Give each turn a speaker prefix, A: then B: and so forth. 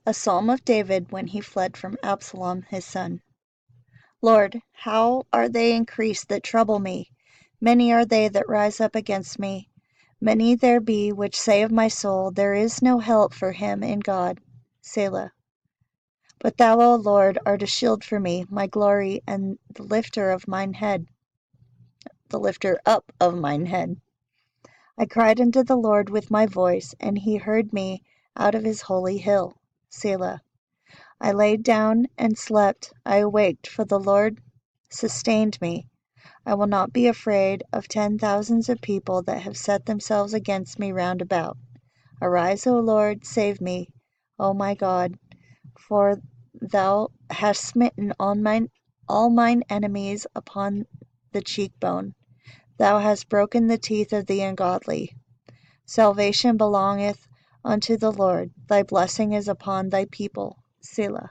A: A psalm of David when he fled from Absalom his son. Lord, how are they increased that trouble me? Many are they that rise up against me. Many there be which say of my soul, there is no help for him in God. Selah. But thou, O Lord, art a shield for me, my glory, and the lifter of mine head, the lifter up of mine head. I cried unto the Lord with my voice, and he heard me out of his holy hill. Selah. I laid down and slept. I awaked, for the Lord sustained me. I will not be afraid of 10,000s of people that have set themselves against me round about. Arise, O Lord, save me, O my God, for thou hast smitten all mine enemies upon the cheekbone. Thou hast broken the teeth of the ungodly. Salvation belongeth unto the Lord. Thy blessing is upon thy people. Selah.